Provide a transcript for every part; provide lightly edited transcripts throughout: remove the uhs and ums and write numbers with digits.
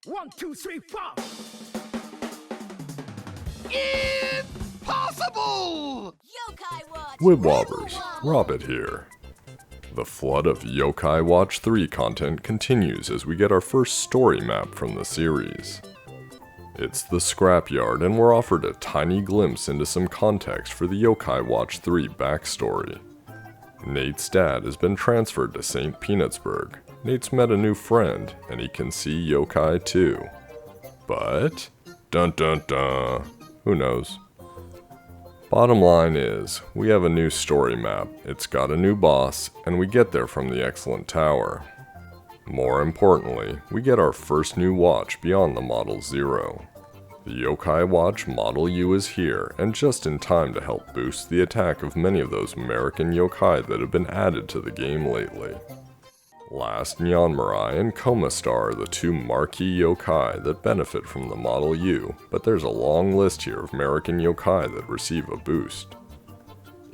1, 2, 3, 4! Impossible! Yo-Kai Watch Wibwobbers, Wibble Robbett here. The flood of Yo-Kai Watch 3 content continues as we get our first story map from the series. It's the Scrapyard, and we're offered a tiny glimpse into some context for the Yo-Kai Watch 3 backstory. Nate's dad has been transferred to St. Peanutsburg. Nate's met a new friend, and he can see Yokai too. But, dun dun dun, who knows? Bottom line is, we have a new story map, it's got a new boss, and we get there from the Excellent Tower. More importantly, we get our first new watch beyond the Model 0. The Yo-Kai Watch Model U is here, and just in time to help boost the attack of many of those Merican yokai that have been added to the game lately. Last, Nyanmarai and Coma Star are the two marquee yokai that benefit from the Model U, but there's a long list here of Merican yokai that receive a boost.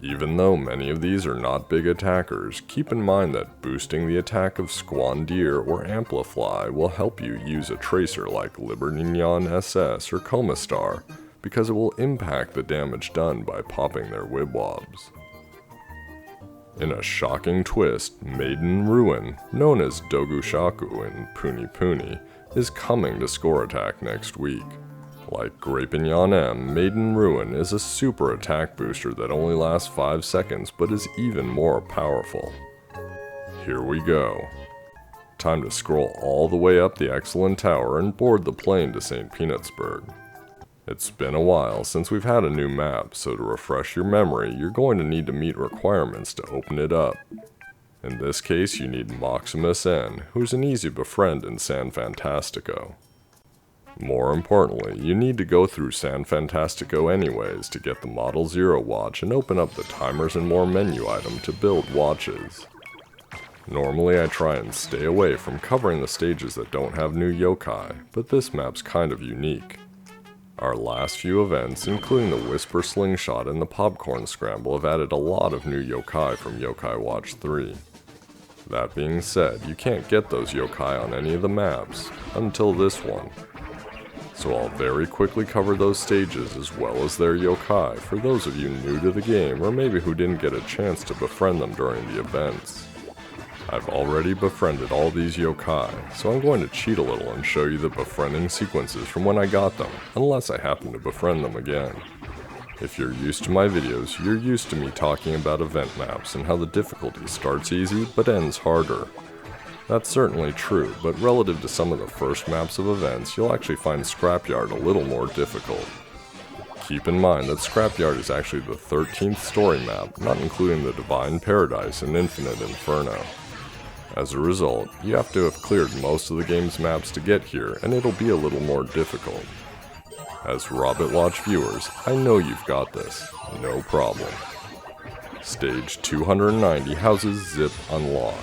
Even though many of these are not big attackers, keep in mind that boosting the attack of Squandeer or Amplify will help you use a tracer like Libernignon SS or Coma Star, because it will impact the damage done by popping their Wibwobs. In a shocking twist, Maiden Ruin, known as Dogushaku in Puni Puni, is coming to Score Attack next week. Like Grapignon M, Maiden Ruin is a super attack booster that only lasts 5 seconds but is even more powerful. Here we go. Time to scroll all the way up the Excellent Tower and board the plane to St. Peanutsburg. It's been a while since we've had a new map, so to refresh your memory, you're going to need to meet requirements to open it up. In this case, you need Maximus N, who's an easy befriend in San Fantastico. More importantly, you need to go through San Fantastico anyways to get the Model 0 watch and open up the Timers and More menu item to build watches. Normally I try and stay away from covering the stages that don't have new yokai, but this map's kind of unique. Our last few events, including the Whisper Slingshot and the Popcorn Scramble, have added a lot of new yokai from Yo-Kai Watch 3. That being said, you can't get those yokai on any of the maps, until this one. So I'll very quickly cover those stages as well as their yokai for those of you new to the game or maybe who didn't get a chance to befriend them during the events. I've already befriended all these yokai, so I'm going to cheat a little and show you the befriending sequences from when I got them, unless I happen to befriend them again. If you're used to my videos, you're used to me talking about event maps and how the difficulty starts easy but ends harder. That's certainly true, but relative to some of the first maps of events, you'll actually find Scrapyard a little more difficult. Keep in mind that Scrapyard is actually the 13th story map, not including the Divine Paradise and Infinite Inferno. As a result, you have to have cleared most of the game's maps to get here, and it'll be a little more difficult. As Robbett Watch viewers, I know you've got this, no problem. Stage 290 houses Zip Unlock.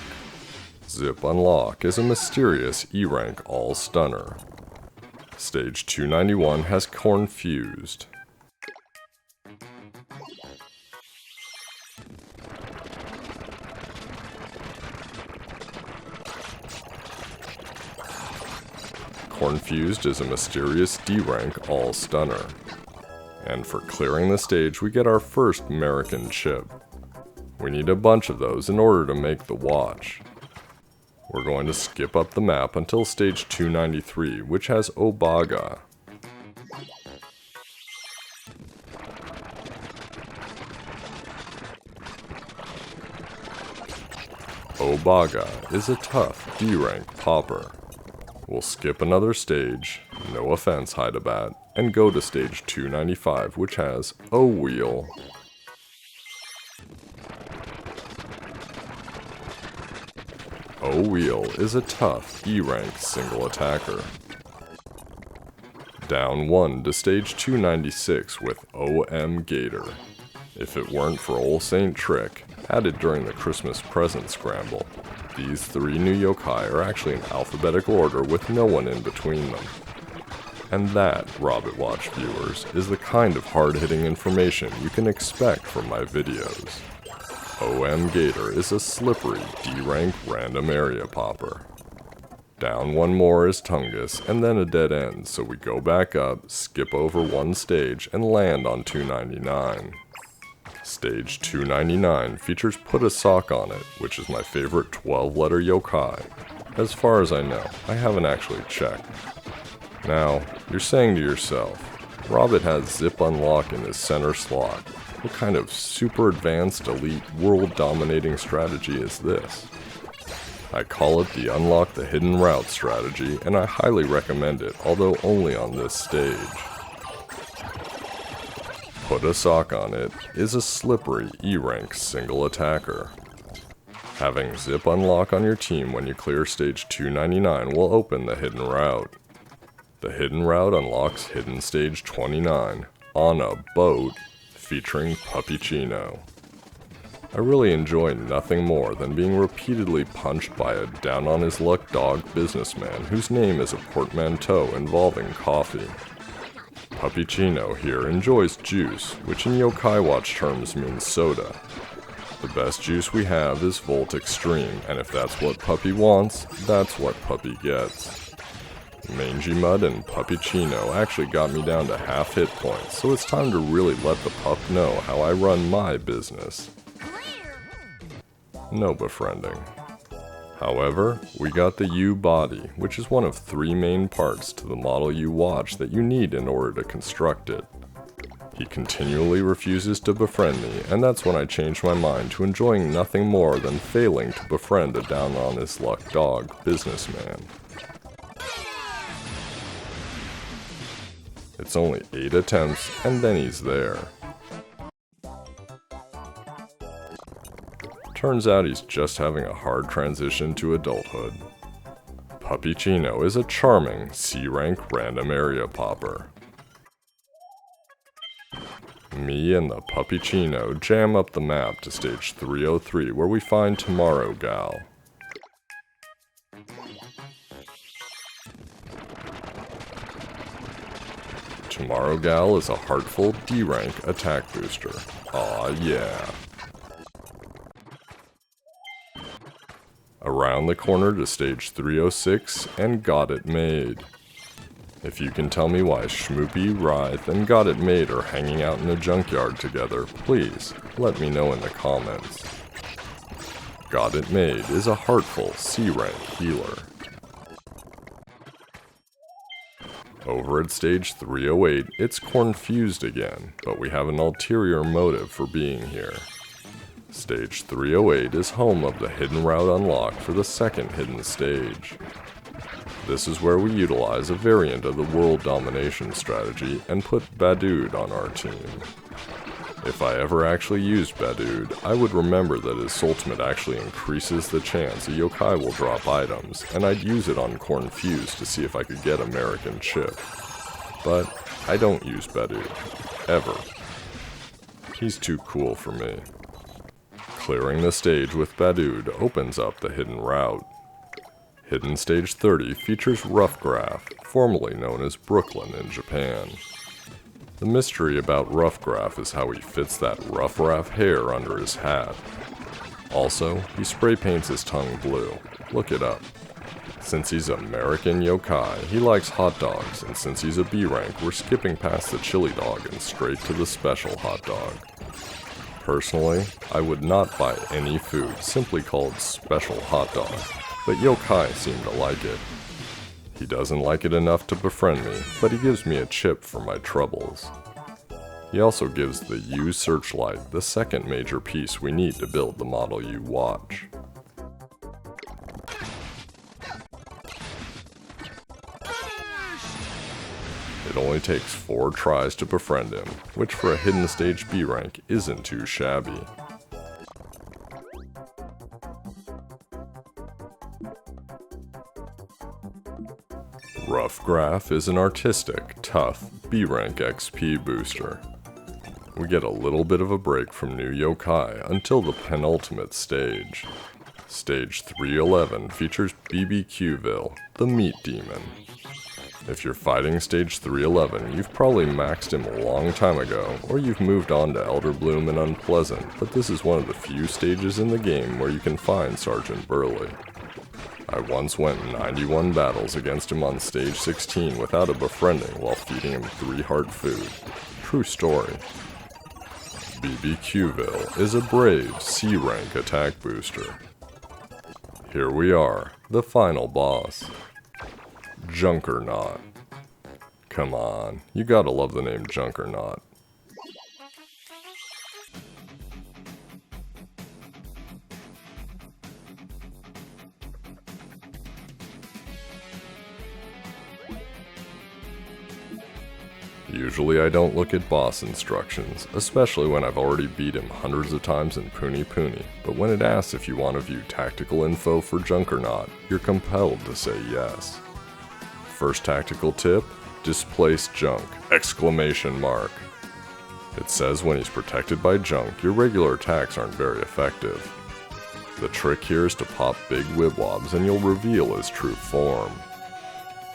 Zip Unlock is a mysterious E-rank all-stunner. Stage 291 has Confused. Confused is a mysterious D-rank all-stunner. And for clearing the stage, we get our first Merican chip. We need a bunch of those in order to make the watch. We're going to skip up the map until stage 293, which has Obaga. Obaga is a tough D-rank popper. We'll skip another stage, no offense Hydabat, and go to stage 295, which has O-Wheel. O-Wheel is a tough E-rank single attacker. Down 1 to stage 296 with O-M Gator. If it weren't for Ol' Saint Trick, added during the Christmas present scramble, these 3 new yokai are actually in alphabetical order with no one in between them. And that, Robbett Watch viewers, is the kind of hard-hitting information you can expect from my videos. OM Gator is a slippery D-rank random area popper. Down one more is Tungus, and then a dead end, so we go back up, skip over one stage, and land on 299. Stage 299 features Put a Sock on It, which is my favorite 12-letter yokai. As far as I know, I haven't actually checked. Now, you're saying to yourself, Robbett has Zip Unlock in his center slot. What kind of super advanced, elite, world-dominating strategy is this? I call it the Unlock the Hidden Route strategy, and I highly recommend it, although only on this stage. Put a Sock on It is a slippery E-rank single attacker. Having Zip Unlock on your team when you clear stage 299 will open the Hidden Route. The Hidden Route unlocks Hidden Stage 29 on a boat featuring Puppychino. I really enjoy nothing more than being repeatedly punched by a down-on-his-luck dog businessman whose name is a portmanteau involving coffee. Puppychino here enjoys juice, which in Yo-Kai Watch terms means soda. The best juice we have is Volt Extreme, and if that's what Puppy wants, that's what Puppy gets. Mangy Mud and Puppychino actually got me down to half hit points, so it's time to really let the pup know how I run my business. No befriending. However, we got the U body, which is one of 3 main parts to the Model U watch that you need in order to construct it. He continually refuses to befriend me, and that's when I changed my mind to enjoying nothing more than failing to befriend a down-on-his-luck dog businessman. It's only 8 attempts, and then he's there. Turns out he's just having a hard transition to adulthood. Puppychino is a charming C-rank random area popper. Me and the Puppychino jam up the map to stage 303 where we find Tomorrow Gal. Tomorrow Gal is a heartful D-rank attack booster. Aw yeah. Around the corner to stage 306 and Got It Made. If you can tell me why Schmoopy, Writhe, and Got It Made are hanging out in a junkyard together, please let me know in the comments. Got It Made is a heartful C-rank healer. Over at stage 308, it's confused again, but we have an ulterior motive for being here. Stage 308 is home of the Hidden Route unlock for the second hidden stage. This is where we utilize a variant of the world domination strategy and put Badood on our team. If I ever actually used Badood, I would remember that his ultimate actually increases the chance a yokai will drop items, and I'd use it on Cornfuse to see if I could get a Merican chip. But I don't use Badood. Ever. He's too cool for me. Clearing the stage with Badood opens up the Hidden Route. Hidden Stage 30 features Rough Graph, formerly known as Brooklyn in Japan. The mystery about Rough Graph is how he fits that Rough Raff hair under his hat. Also, he spray paints his tongue blue. Look it up. Since he's a Merican yokai, he likes hot dogs, and since he's a B rank, we're skipping past the chili dog and straight to the special hot dog. Personally, I would not buy any food simply called special hot dog, but Yokai seem to like it. He doesn't like it enough to befriend me, but he gives me a chip for my troubles. He also gives the U Searchlight the second major piece we need to build the Model U watch. It only takes 4 tries to befriend him, which for a hidden stage B rank isn't too shabby. Rough Graph is an artistic, tough B rank XP booster. We get a little bit of a break from new yokai until the penultimate stage. Stage 311 features BBQville, the Meat Demon. If you're fighting stage 311, you've probably maxed him a long time ago, or you've moved on to Elder Bloom and Unpleasant, but this is one of the few stages in the game where you can find Sergeant Burley. I once went 91 battles against him on stage 16 without a befriending while feeding him 3 heart food. True story. BBQville is a brave C-rank attack booster. Here we are, the final boss. Junkernaut. Come on, you gotta love the name Junkernaut. Usually I don't look at boss instructions, especially when I've already beat him hundreds of times in Puni Puni, but when it asks if you want to view tactical info for Junkernaut, you're compelled to say yes. First tactical tip, Displace Junk! Exclamation mark. It says when he's protected by junk, your regular attacks aren't very effective. The trick here is to pop big wibwobs and you'll reveal his true form.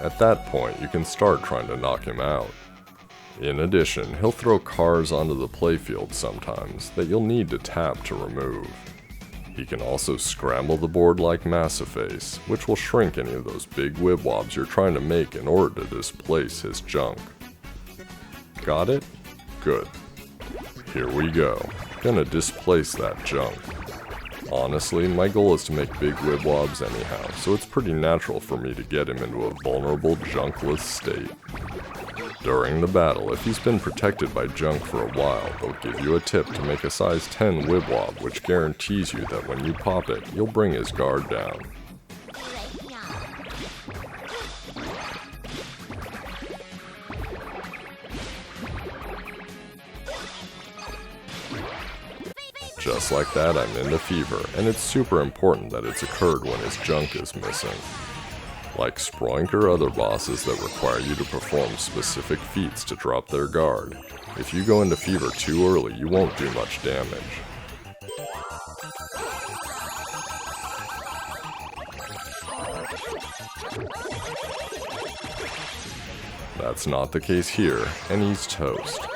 At that point, you can start trying to knock him out. In addition, he'll throw cars onto the playfield sometimes that you'll need to tap to remove. He can also scramble the board like Massiface, which will shrink any of those big wibwobs you're trying to make in order to displace his junk. Got it? Good. Here we go. Gonna displace that junk. Honestly, my goal is to make big wibwobs anyhow, so it's pretty natural for me to get him into a vulnerable junkless state. During the battle, if he's been protected by junk for a while, they'll give you a tip to make a size 10 wibwob, which guarantees you that when you pop it, you'll bring his guard down. Just like that, I'm in the fever, and it's super important that it's occurred when his junk is missing. Like Sproink or other bosses that require you to perform specific feats to drop their guard. If you go into fever too early, you won't do much damage. That's not the case here, and he's toast.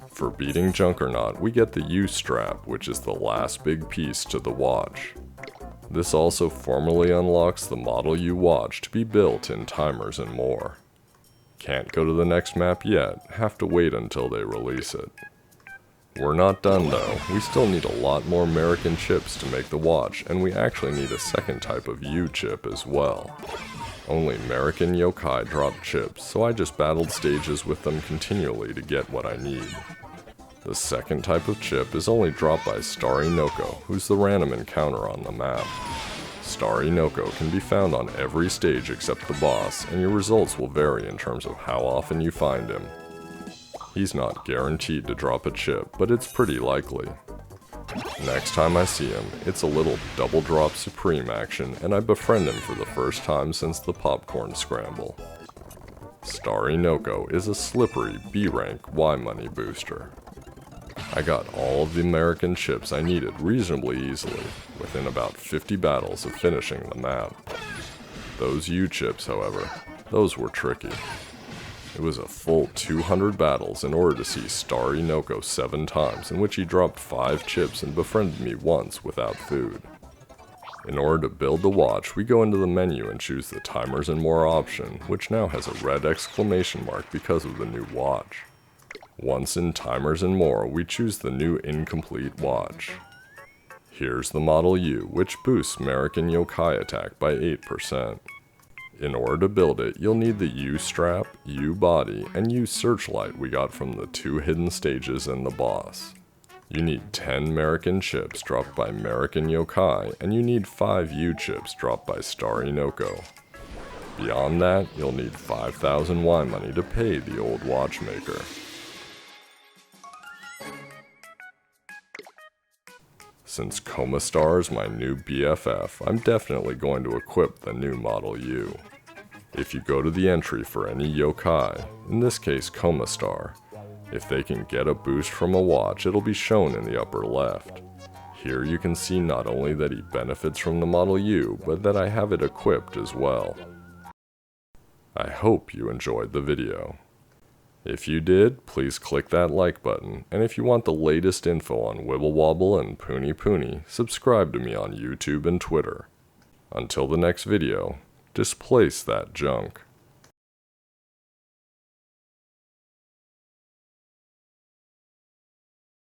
For beating Junkernaut, we get the U-strap, which is the last big piece to the watch. This also formally unlocks the Model U watch to be built in Timers and More. Can't go to the next map yet, have to wait until they release it. We're not done though, we still need a lot more Merican chips to make the watch, and we actually need a second type of U-chip as well. Only Merican Yokai drop chips, so I just battled stages with them continually to get what I need. The second type of chip is only dropped by Starry Noko, who's the random encounter on the map. Starry Noko can be found on every stage except the boss, and your results will vary in terms of how often you find him. He's not guaranteed to drop a chip, but it's pretty likely. Next time I see him, it's a little double drop supreme action, and I befriend him for the first time since the popcorn scramble. Starry Noko is a slippery B-rank Y-money booster. I got all of the Merican chips I needed reasonably easily, within about 50 battles of finishing the map. Those U-chips, however, those were tricky. It was a full 200 battles in order to see Starry Noko 7 times, in which he dropped 5 chips and befriended me once without food. In order to build the watch, we go into the menu and choose the Timers and More option, which now has a red exclamation mark because of the new watch. Once in Timers and More, we choose the new incomplete watch. Here's the Model U, which boosts Merican Yokai attack by 8%. In order to build it, you'll need the U-strap, U-body, and U-searchlight we got from the 2 hidden stages and the boss. You need 10 Merican chips dropped by Merican Yokai, and you need 5 U-chips dropped by Starry Noko. Beyond that, you'll need 5,000 Y money to pay the old watchmaker. Since Coma Star is my new BFF, I'm definitely going to equip the new Model U. If you go to the entry for any Yokai, in this case Coma Star, if they can get a boost from a watch, it'll be shown in the upper left. Here you can see not only that he benefits from the Model U, but that I have it equipped as well. I hope you enjoyed the video. If you did, please click that like button, and if you want the latest info on Wibble Wobble and Poony Poony, subscribe to me on YouTube and Twitter. Until the next video, displace that junk.